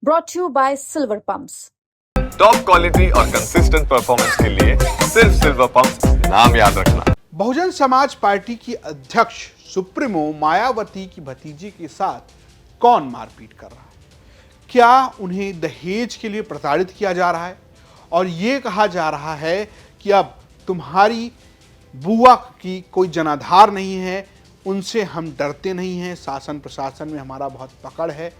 brought to you by Silver Pumps. Top quality और consistent performance के लिए सिर्फ सिल्वर पंप नाम याद रखना। बहुजन समाज पार्टी की अध्यक्ष सुप्रीमो मायावती की भतीजी के साथ कौन मारपीट कर रहा है? क्या उन्हें दहेज के लिए प्रताड़ित किया जा रहा है और ये कहा जा रहा है कि अब तुम्हारी बुआ की कोई जनाधार नहीं है, उनसे हम डरते नहीं हैं, शासन प्रशासन में हमारा बहुत पकड़ है?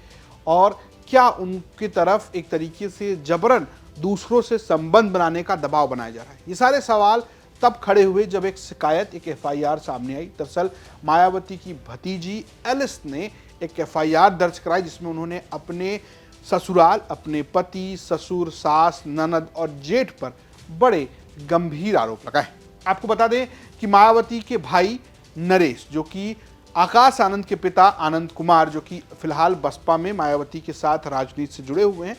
और क्या उनकी तरफ एक तरीके से जबरन दूसरों से संबंध बनाने का दबाव बनाया जा रहा है? ये सारे सवाल तब खड़े हुए जब एक शिकायत, एक एफआईआर सामने आई। दरअसल मायावती की भतीजी एलिस ने एक एफआईआर दर्ज कराई जिसमें उन्होंने अपने ससुराल, अपने पति, ससुर, सास, ननद और जेठ पर बड़े गंभीर आरोप लगाए। आपको बता दें कि मायावती के भाई नरेश, जो कि आकाश आनंद के पिता आनंद कुमार, जो कि फिलहाल बसपा में मायावती के साथ राजनीति से जुड़े हुए हैं,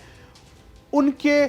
उनके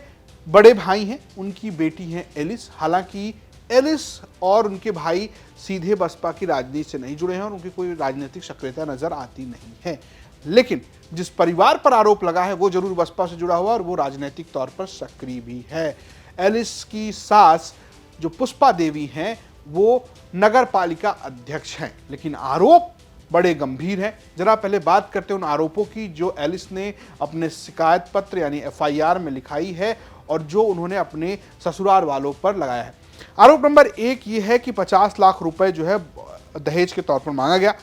बड़े भाई हैं, उनकी बेटी हैं एलिस। हालांकि एलिस और उनके भाई सीधे बसपा की राजनीति से नहीं जुड़े हैं और उनकी कोई राजनीतिक सक्रियता नजर आती नहीं है, लेकिन जिस परिवार पर आरोप लगा है वो जरूर बसपा से जुड़ा हुआ और वो राजनीतिक तौर पर सक्रिय भी है। एलिस की सास जो पुष्पा देवी हैं वो नगर पालिका अध्यक्ष हैं, लेकिन आरोप बड़े गंभीर हैं। जरा पहले बात करते हैं उन आरोपों की जो एलिस ने अपने शिकायत पत्र यानी एफआईआर में लिखाई है और जो उन्होंने अपने ससुराल वालों पर लगाया है। आरोप नंबर 1 ये है कि 50 लाख रुपए जो है दहेज के तौर पर मांगा गया।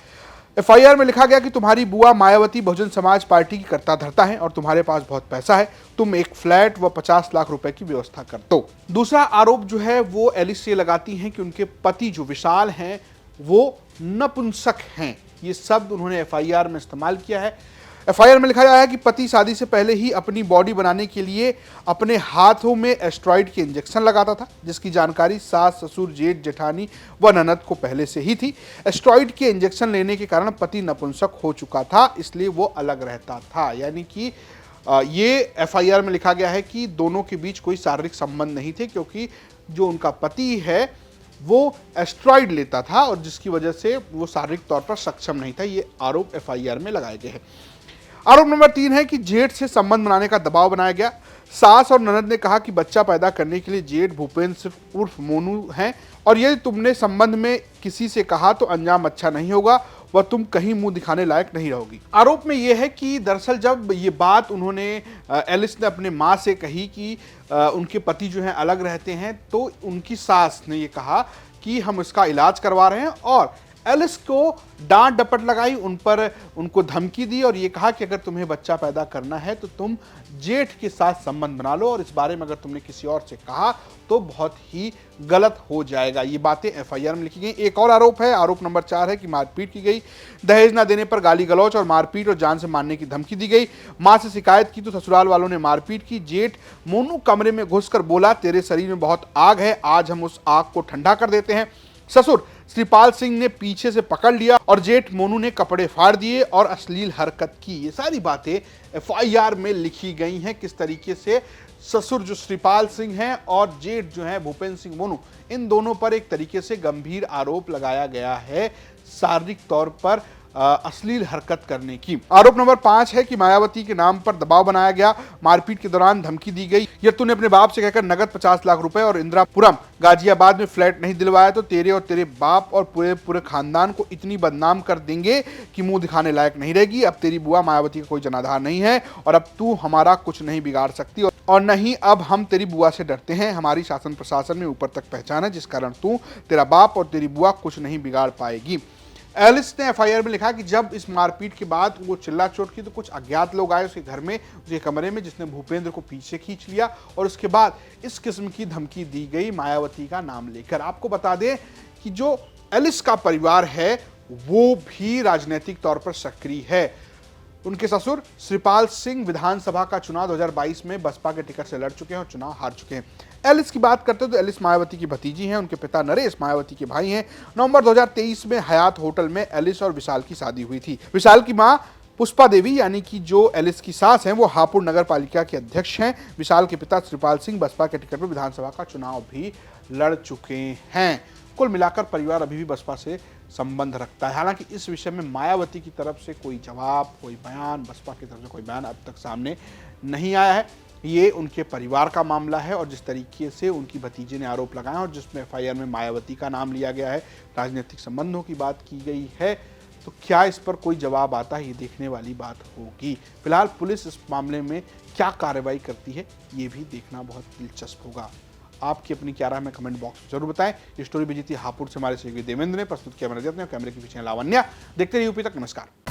एफआईआर में लिखा गया कि तुम्हारी बुआ मायावती बहुजन समाज पार्टी की करता धरता है और तुम्हारे पास बहुत पैसा है, तुम एक फ्लैट व 50 लाख रुपए की व्यवस्था कर दो। दूसरा आरोप जो है वो एलिस से लगाती हैं कि उनके पति जो विशाल हैं वो नपुंसक हैं। ये शब्द उन्होंने एफआईआर में इस्तेमाल किया है। एफआईआर में लिखा गया है कि पति शादी से पहले ही अपनी बॉडी बनाने के लिए अपने हाथों में एस्टेरॉइड के इंजेक्शन लगाता था, जिसकी जानकारी सास, ससुर, जेठ, जेठानी व ननद को पहले से ही थी। एस्टेरॉइड के इंजेक्शन लेने के कारण पति नपुंसक हो चुका था, इसलिए वो अलग रहता था। यानी कि ये एफआईआर में लिखा गया है कि दोनों के बीच कोई शारीरिक संबंध नहीं थे, क्योंकि जो उनका पति है वो एस्टेरॉइड लेता था और जिसकी वजह से वो शारीरिक तौर पर सक्षम नहीं था। ये आरोप एफआईआर में लगाए गए हैं। आरोप नंबर 3 है कि जेठ से संबंध बनाने का दबाव बनाया गया। सास और ननद ने कहा कि बच्चा पैदा करने के लिए जेठ भूपेंद्र उर्फ मोनू हैं और यदि तुमने संबंध में किसी से कहा तो अंजाम अच्छा नहीं होगा वह तुम कहीं मुंह दिखाने लायक नहीं रहोगी। आरोप में यह है कि दरअसल जब ये बात उन्होंने एलिस ने अपने माँ से कही कि उनके पति जो हैं अलग रहते हैं, तो उनकी सास ने ये कहा कि हम इसका इलाज करवा रहे हैं और एलिस को डांट डपट लगाई, उनको धमकी दी और ये कहा कि अगर तुम्हें बच्चा पैदा करना है तो तुम जेठ के साथ संबंध बना लो और इस बारे में अगर तुमने किसी और से कहा तो बहुत ही गलत हो जाएगा। ये बातें एफआईआर में लिखी गई। एक और आरोप है, आरोप नंबर 4 है कि मारपीट की गई। दहेज ना देने पर गाली गलौज और मारपीट और जान से मारने की धमकी दी गई। मां से शिकायत की तो ससुराल वालों ने मारपीट की। जेठ मोनू कमरे में घुसकर बोला तेरे शरीर में बहुत आग है, आज हम उस आग को ठंडा कर देते हैं। ससुर श्रीपाल सिंह ने पीछे से पकड़ लिया और जेठ मोनू ने कपड़े फाड़ दिए और अश्लील हरकत की। ये सारी बातें एफआईआर में लिखी गई हैं। किस तरीके से ससुर जो श्रीपाल सिंह हैं और जेठ जो है भूपेंद्र सिंह मोनू, इन दोनों पर एक तरीके से गंभीर आरोप लगाया गया है शारीरिक तौर पर अश्लील हरकत करने की। आरोप नंबर 5 है कि मायावती के नाम पर दबाव बनाया गया। मारपीट के दौरान धमकी दी गई, ये तूने अपने बाप से कहकर नगद 50 लाख रुपए और इंदिरापुरम गाजियाबाद में फ्लैट नहीं दिलवाया तो तेरे और तेरे बाप और पूरे खानदान को इतनी बदनाम कर देंगे कि मुंह दिखाने लायक नहीं रहेगी। अब तेरी बुआ मायावती का कोई जनाधार नहीं है और अब तू हमारा कुछ नहीं बिगाड़ सकती और नहीं अब हम तेरी बुआ से डरते हैं। हमारी शासन प्रशासन में ऊपर तक पहचान है, जिस कारण तू, तेरा बाप और तेरी बुआ कुछ नहीं बिगाड़ पाएगी। एलिस ने एफआईआर में लिखा कि जब इस मारपीट के बाद वो चिल्ला चोट की तो कुछ अज्ञात लोग आए उसके घर में, उसके कमरे में, जिसने भूपेंद्र को पीछे खींच लिया और उसके बाद इस किस्म की धमकी दी गई मायावती का नाम लेकर। आपको बता दें कि जो एलिस का परिवार है वो भी राजनीतिक तौर पर सक्रिय है। उनके ससुर श्रीपाल सिंह विधानसभा का चुनाव 2022 में बसपा के टिकट से लड़ चुके हैं और चुनाव हार चुके हैं। एलिस की बात करते हैं तो एलिस मायावती की भतीजी हैं, उनके पिता नरेश मायावती के भाई हैं। नवंबर 2023 में हयात होटल में एलिस और विशाल की शादी हुई थी। विशाल की मां पुष्पा देवी यानी कि जो एलिस की सास हैं वो हापुड़ नगर पालिका के अध्यक्ष हैं। विशाल के पिता श्रीपाल सिंह बसपा के टिकट पर विधानसभा का चुनाव भी लड़ चुके हैं। कुल मिलाकर परिवार अभी भी बसपा से संबंध रखता है। हालांकि इस विषय में मायावती की तरफ से कोई जवाब, कोई बयान, बसपा की तरफ से कोई बयान अब तक सामने नहीं आया है। ये उनके परिवार का मामला है और जिस तरीके से उनकी भतीजे ने आरोप लगाया और जिसमें एफआईआर में मायावती का नाम लिया गया है, राजनीतिक संबंधों की बात की गई है, तो क्या इस पर कोई जवाब आता है, ये देखने वाली बात होगी। फिलहाल पुलिस इस मामले में क्या कार्रवाई करती है, ये भी देखना बहुत दिलचस्प होगा। आपकी अपनी क्या राय में कमेंट बॉक्स में जरूर बताएं। ये स्टोरी भेजी थी हापुड़ से हमारे सहयोगी देवेंद्र ने, प्रस्तुत किया मैंने कैमरे के पीछे लावण्या। देखते रहिए यूपी तक। नमस्कार।